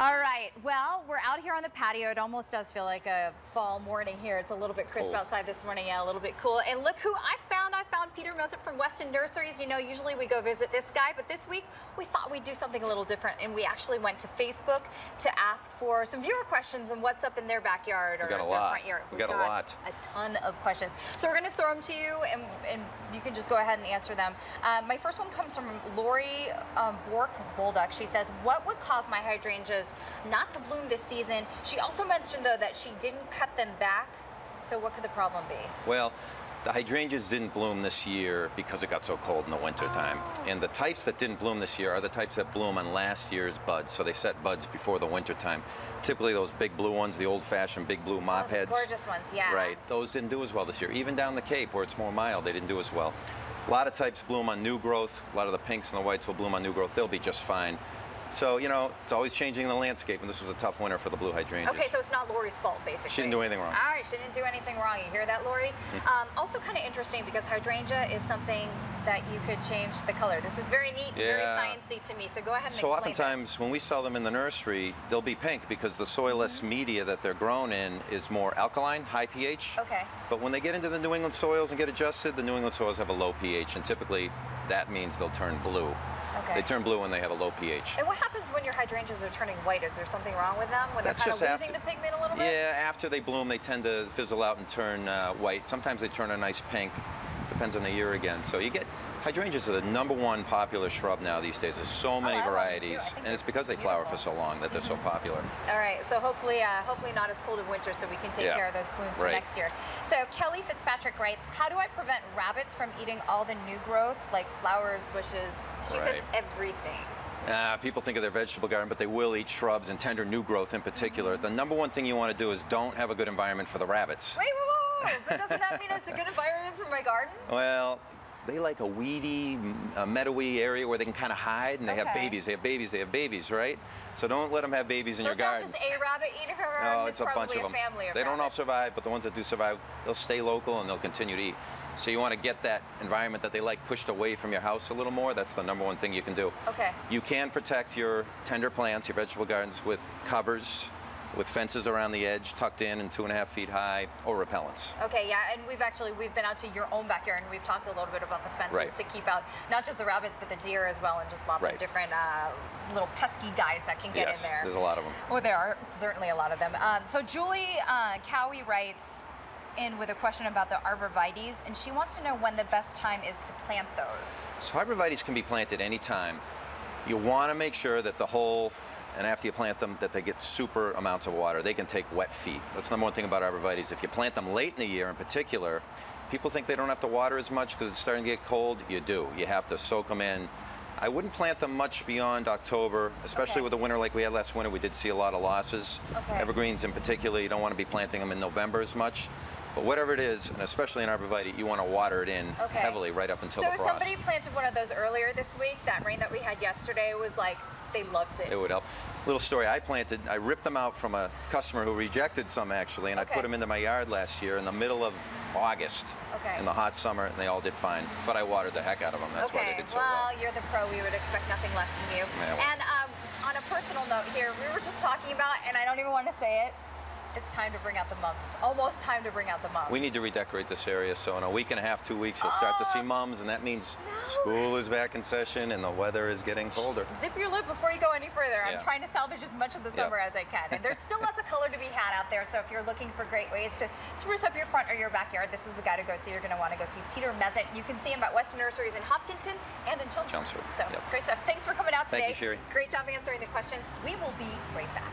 All right, well, we're out here on the patio. It almost does feel like a fall morning here. It's a little bit crisp outside this morning, yeah, a little bit cool. And look who I found. I found Peter Mezet from Weston Nurseries. You know, usually we go visit this guy, but this week we thought we'd do something a little different, and we actually went to Facebook to ask for some viewer questions on what's up in their backyard or their front yard. We got a lot. A ton of questions. So we're going to throw them to you, and you can just go ahead and answer them. My first one comes from Lori Bork Bulldog. She says, what would cause my hydrangeas not to bloom this season? She also mentioned, though, that she didn't cut them back. So what could the problem be? Well, the hydrangeas didn't bloom this year because it got so cold in the winter time. And the types that didn't bloom this year are the types that bloom on last year's buds. So they set buds before the winter time. Typically those big blue ones, the old-fashioned big blue mop heads. Gorgeous ones, yeah. Right, those didn't do as well this year. Even down the Cape where it's more mild, they didn't do as well. A lot of types bloom on new growth. A lot of the pinks and the whites will bloom on new growth. They'll be just fine. So, you know, it's always changing the landscape, and this was a tough winter for the blue hydrangeas. Okay, so it's not Lori's fault, basically. She didn't do anything wrong. All right, she didn't do anything wrong. You hear that, Lori? Also kind of interesting because hydrangea is something that you could change the color. This is very neat, very sciencey to me, so go ahead and explain oftentimes this. When we sell them in the nursery, they'll be pink because the soilless media that they're grown in is more alkaline, high pH. Okay. But when they get into the New England soils and get adjusted, the New England soils have a low pH, and typically that means they'll turn blue. Okay. They turn blue when they have a low pH. And what happens when your hydrangeas are turning white? Is there something wrong with them? When they're kind of losing the pigment a little bit? Yeah, after they bloom, they tend to fizzle out and turn white. Sometimes they turn a nice pink. Depends on the year again. So you get, hydrangeas are the #1 popular shrub now these days. There's so many varieties, and it's because they flower for so long that they're so popular. All right, so hopefully not as cold in winter, so we can take care of those blooms for next year. So Kelly Fitzpatrick writes, how do I prevent rabbits from eating all the new growth, like flowers, bushes? She says everything. People think of their vegetable garden, but they will eat shrubs and tender new growth in particular. The #1 thing you want to do is don't have a good environment for the rabbits. Wait, whoa. But doesn't that mean it's a good environment for my garden? Well, they like a weedy, meadowy area where they can kind of hide, and they have babies. They have babies. They have babies, right? So don't let them have babies in your garden. So it's not just a rabbit eating her garden. No, it's a bunch of them. Family of they don't all survive, but the ones that do survive, they'll stay local and they'll continue to eat. So you want to get that environment that they like pushed away from your house a little more. That's the #1 thing you can do. Okay. You can protect your tender plants, your vegetable gardens, with covers, with fences around the edge, tucked in and 2.5 feet high, or repellents. Okay, yeah, and we've been out to your own backyard, and we've talked a little bit about the fences to keep out not just the rabbits, but the deer as well, and just lots of different little pesky guys that can get in there. There's a lot of them. Well, there are certainly a lot of them. So Julie Cowie writes in with a question about the Arborvitaes, and she wants to know when the best time is to plant those. So Arborvitaes can be planted anytime. You want to make sure that the hole, and after you plant them, that they get super amounts of water. They can take wet feet. That's the #1 thing about Arborvitaes. If you plant them late in the year in particular, people think they don't have to water as much because it's starting to get cold. You do. You have to soak them in. I wouldn't plant them much beyond October, especially with a winter like we had last winter. We did see a lot of losses. Evergreens in particular, you don't want to be planting them in November as much. But whatever it is, and especially in Arborvitae, you want to water it in heavily right up until the frost. So somebody planted one of those earlier this week. That rain that we had yesterday was like, they loved it. It would help. Little story, I ripped them out from a customer who rejected some actually, and I put them into my yard last year in the middle of August in the hot summer, and they all did fine. But I watered the heck out of them. That's why they did so well. Well, you're the pro. We would expect nothing less from you. Yeah, well. And on a personal note here, we were just talking about, and I don't even want to say it, it's time to bring out the mums. Almost time to bring out the mums. We need to redecorate this area, so in a week and a half, 2 weeks, you'll start to see mums, and that means school is back in session and the weather is getting colder. Zip your lip before you go any further. I'm trying to salvage as much of the summer as I can. And there's still lots of color to be had out there, so if you're looking for great ways to spruce up your front or your backyard, this is the guy to go see. You're going to want to go see Peter Mezet. You can see him at Weston Nurseries in Hopkinton and in Chelmsford. So great stuff. Thanks for coming out today. Thank you, Sherry. Great job answering the questions. We will be right back.